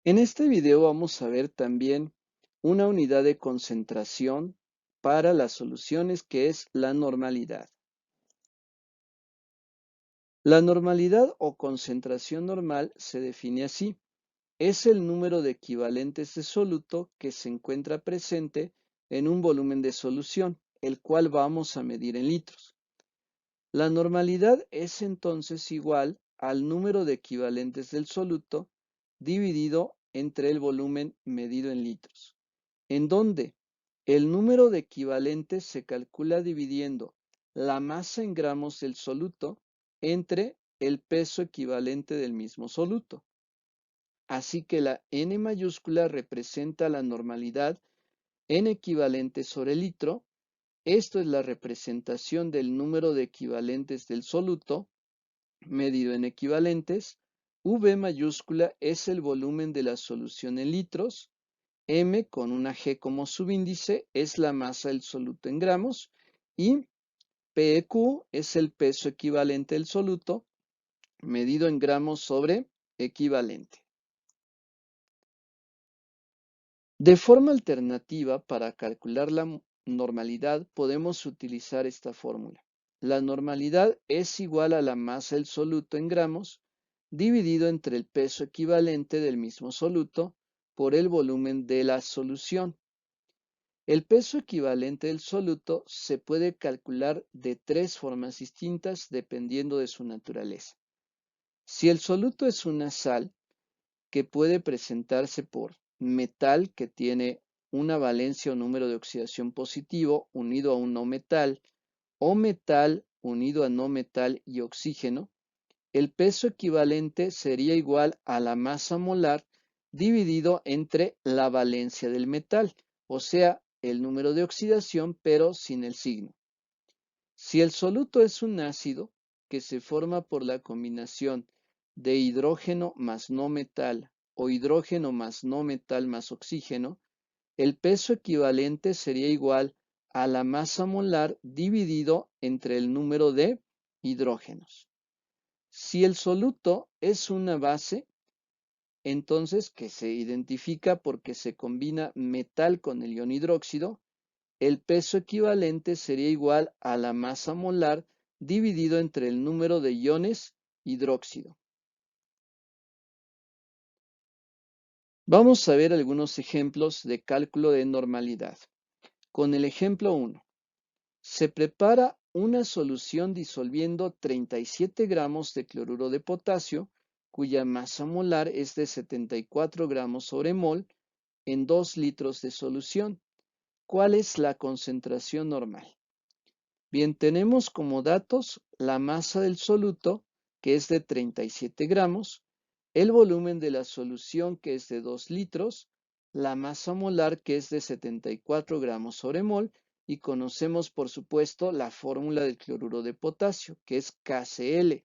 En este video vamos a ver también una unidad de concentración para las soluciones que es la normalidad. La normalidad o concentración normal se define así. Es el número de equivalentes de soluto que se encuentra presente en un volumen de solución, el cual vamos a medir en litros. La normalidad es entonces igual al número de equivalentes del soluto dividido entre el volumen medido en litros, en donde el número de equivalentes se calcula dividiendo la masa en gramos del soluto entre el peso equivalente del mismo soluto. Así que la N mayúscula representa la normalidad en equivalentes sobre litro. Esto es la representación del número de equivalentes del soluto medido en equivalentes. V mayúscula es el volumen de la solución en litros. M con una G como subíndice es la masa del soluto en gramos. Y PQ es el peso equivalente del soluto medido en gramos sobre equivalente. De forma alternativa, para calcular la normalidad, podemos utilizar esta fórmula. La normalidad es igual a la masa del soluto en gramos dividido entre el peso equivalente del mismo soluto por el volumen de la solución. El peso equivalente del soluto se puede calcular de tres formas distintas dependiendo de su naturaleza. Si el soluto es una sal, que puede presentarse por metal que tiene una valencia o número de oxidación positivo unido a un no metal, o metal unido a no metal y oxígeno, el peso equivalente sería igual a la masa molar dividido entre la valencia del metal, o sea, el número de oxidación pero sin el signo. Si el soluto es un ácido que se forma por la combinación de hidrógeno más no metal o hidrógeno más no metal más oxígeno, el peso equivalente sería igual a la masa molar dividido entre el número de hidrógenos. Si el soluto es una base, entonces que se identifica porque se combina metal con el ion hidróxido, el peso equivalente sería igual a la masa molar dividido entre el número de iones hidróxido. Vamos a ver algunos ejemplos de cálculo de normalidad. Con el ejemplo 1, se prepara una solución disolviendo 37 gramos de cloruro de potasio, cuya masa molar es de 74 gramos sobre mol, en 2 litros de solución. ¿Cuál es la concentración normal? Bien, tenemos como datos la masa del soluto, que es de 37 gramos, el volumen de la solución, que es de 2 litros, la masa molar, que es de 74 gramos sobre mol, y conocemos, por supuesto, la fórmula del cloruro de potasio, que es KCl.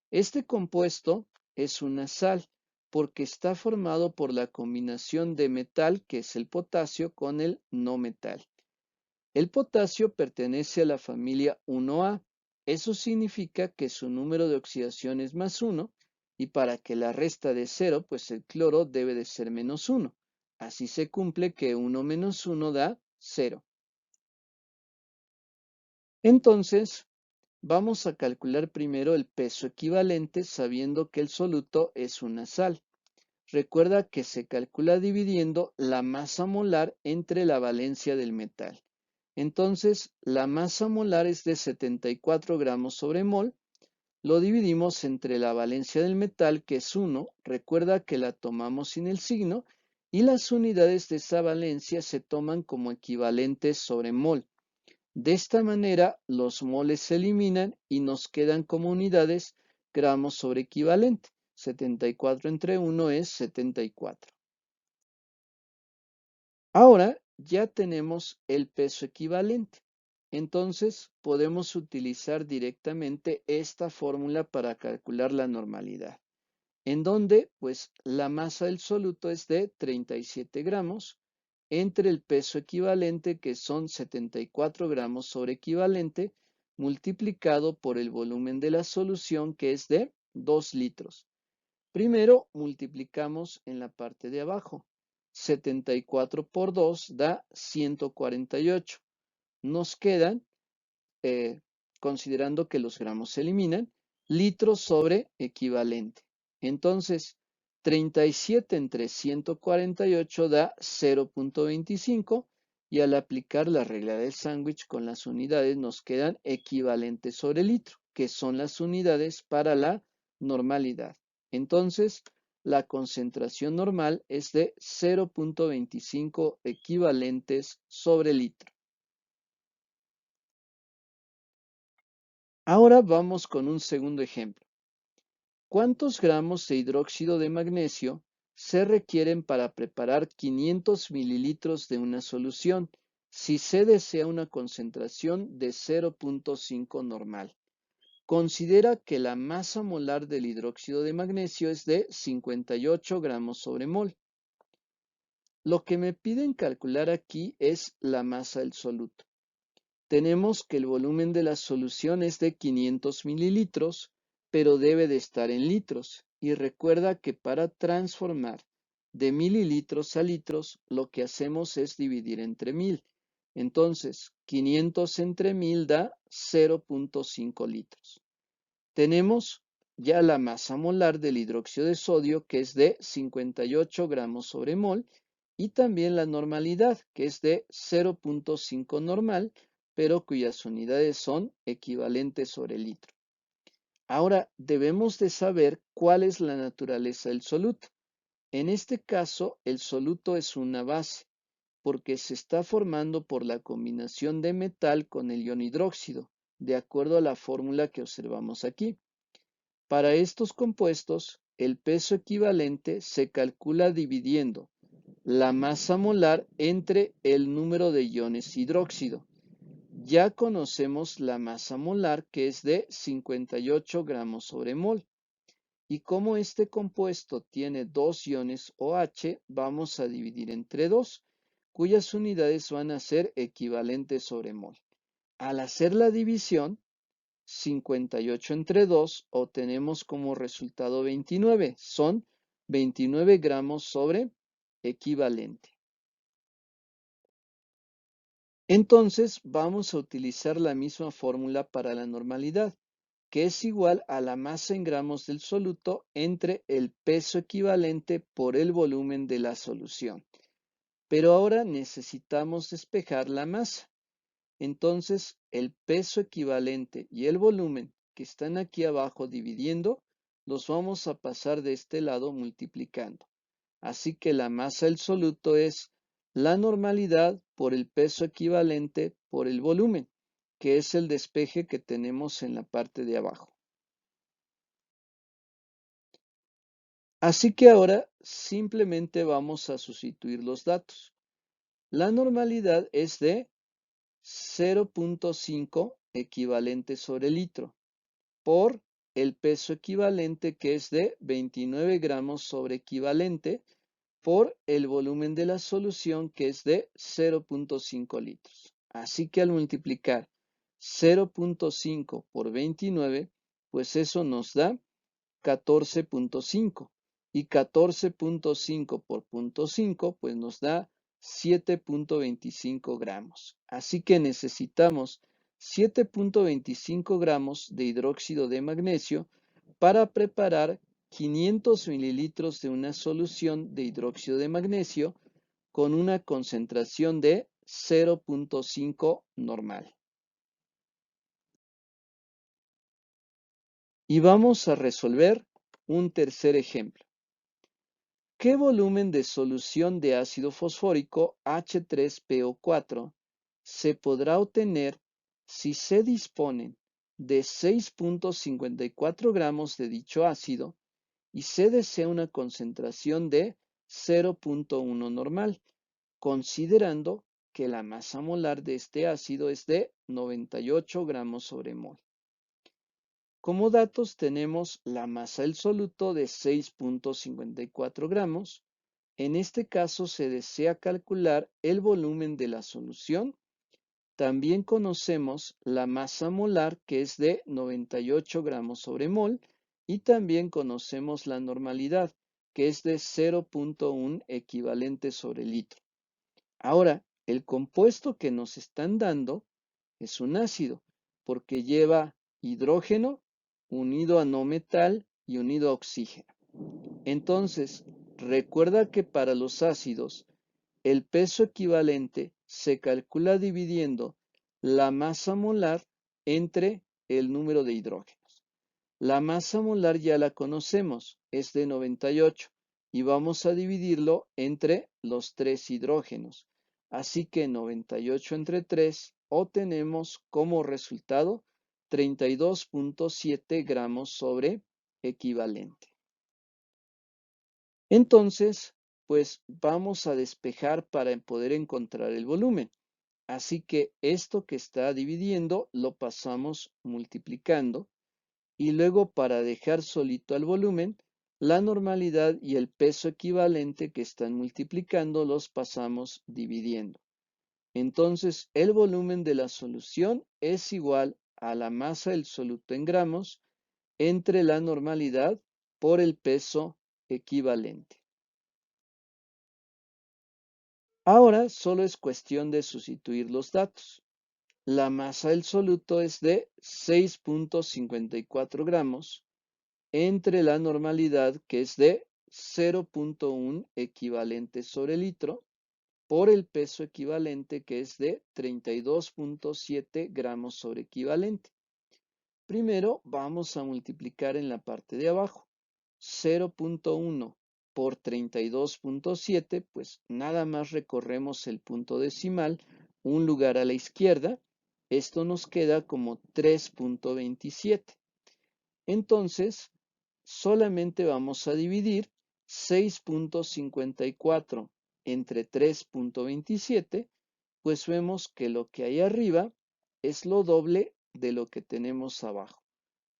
Este compuesto es una sal, porque está formado por la combinación de metal, que es el potasio, con el no metal. El potasio pertenece a la familia 1A. Eso significa que su número de oxidación es +1 y para que la resta de 0, pues el cloro debe de ser -1. Así se cumple que 1 menos 1 da 0. Entonces, vamos a calcular primero el peso equivalente sabiendo que el soluto es una sal. Recuerda que se calcula dividiendo la masa molar entre la valencia del metal. Entonces, la masa molar es de 74 gramos sobre mol. Lo dividimos entre la valencia del metal, que es 1. Recuerda que la tomamos sin el signo. Y las unidades de esa valencia se toman como equivalentes sobre mol. De esta manera, los moles se eliminan y nos quedan como unidades gramos sobre equivalente. 74 entre 1 es 74. Ahora ya tenemos el peso equivalente. Entonces podemos utilizar directamente esta fórmula para calcular la normalidad, en donde pues la masa del soluto es de 37 gramos entre el peso equivalente, que son 74 gramos sobre equivalente, multiplicado por el volumen de la solución, que es de 2 litros. Primero multiplicamos en la parte de abajo. 74 por 2 da 148. Nos quedan, considerando que los gramos se eliminan, litros sobre equivalente. Entonces, 37 entre 148 da 0.25 y al aplicar la regla del sándwich con las unidades nos quedan equivalentes sobre litro, que son las unidades para la normalidad. Entonces, la concentración normal es de 0.25 equivalentes sobre litro. Ahora vamos con un segundo ejemplo. ¿Cuántos gramos de hidróxido de magnesio se requieren para preparar 500 mililitros de una solución si se desea una concentración de 0.5 normal? Considera que la masa molar del hidróxido de magnesio es de 58 gramos sobre mol. Lo que me piden calcular aquí es la masa del soluto. Tenemos que el volumen de la solución es de 500 mililitros, pero debe de estar en litros. Y recuerda que para transformar de mililitros a litros, lo que hacemos es dividir entre 1000. Entonces, 500 entre 1000 da 0.5 litros. Tenemos ya la masa molar del hidróxido de sodio, que es de 58 gramos sobre mol, y también la normalidad, que es de 0.5 normal, pero cuyas unidades son equivalentes sobre litro. Ahora debemos de saber cuál es la naturaleza del soluto. En este caso, el soluto es una base, porque se está formando por la combinación de metal con el ion hidróxido, de acuerdo a la fórmula que observamos aquí. Para estos compuestos, el peso equivalente se calcula dividiendo la masa molar entre el número de iones hidróxido. Ya conocemos la masa molar, que es de 58 gramos sobre mol. Y como este compuesto tiene dos iones OH, vamos a dividir entre 2, cuyas unidades van a ser equivalentes sobre mol. Al hacer la división, 58 entre 2 obtenemos como resultado 29. Son 29 gramos sobre equivalente. Entonces vamos a utilizar la misma fórmula para la normalidad, que es igual a la masa en gramos del soluto entre el peso equivalente por el volumen de la solución. Pero ahora necesitamos despejar la masa. Entonces, el peso equivalente y el volumen que están aquí abajo dividiendo, los vamos a pasar de este lado multiplicando. Así que la masa del soluto es la normalidad por el peso equivalente por el volumen, que es el despeje que tenemos en la parte de abajo. Así que ahora simplemente vamos a sustituir los datos. La normalidad es de 0.5 equivalente sobre litro por el peso equivalente, que es de 29 gramos sobre equivalente, por el volumen de la solución, que es de 0.5 litros. Así que al multiplicar 0.5 por 29, pues eso nos da 14.5. Y 14.5 por 0.5, pues nos da 7.25 gramos. Así que necesitamos 7.25 gramos de hidróxido de magnesio para preparar 500 mililitros de una solución de hidróxido de magnesio con una concentración de 0.5 normal. Y vamos a resolver un tercer ejemplo. ¿Qué volumen de solución de ácido fosfórico H3PO4 se podrá obtener si se disponen de 6.54 gramos de dicho ácido y se desea una concentración de 0.1 normal, considerando que la masa molar de este ácido es de 98 gramos sobre mol? Como datos tenemos la masa del soluto de 6.54 gramos. En este caso se desea calcular el volumen de la solución. También conocemos la masa molar, que es de 98 gramos sobre mol, y también conocemos la normalidad, que es de 0.1 equivalente sobre litro. Ahora, el compuesto que nos están dando es un ácido, porque lleva hidrógeno unido a no metal y unido a oxígeno. Entonces, recuerda que para los ácidos, el peso equivalente se calcula dividiendo la masa molar entre el número de hidrógenos. La masa molar ya la conocemos, es de 98 y vamos a dividirlo entre los tres hidrógenos. Así que 98 entre 3 obtenemos como resultado 32.7 gramos sobre equivalente. Entonces, pues vamos a despejar para poder encontrar el volumen. Así que esto que está dividiendo lo pasamos multiplicando y luego para dejar solito al volumen, la normalidad y el peso equivalente que están multiplicando los pasamos dividiendo. Entonces, el volumen de la solución es igual a la masa del soluto en gramos entre la normalidad por el peso equivalente. Ahora solo es cuestión de sustituir los datos. La masa del soluto es de 6.54 gramos entre la normalidad, que es de 0.1 equivalente sobre litro, por el peso equivalente, que es de 32.7 gramos sobre equivalente. Primero vamos a multiplicar en la parte de abajo. 0.1 por 32.7, pues nada más recorremos el punto decimal, un lugar a la izquierda. Esto nos queda como 3.27. Entonces, solamente vamos a dividir 6.54 entre 3.27, pues vemos que lo que hay arriba es lo doble de lo que tenemos abajo.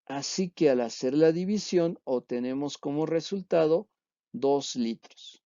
Así que al hacer la división obtenemos como resultado 2 litros.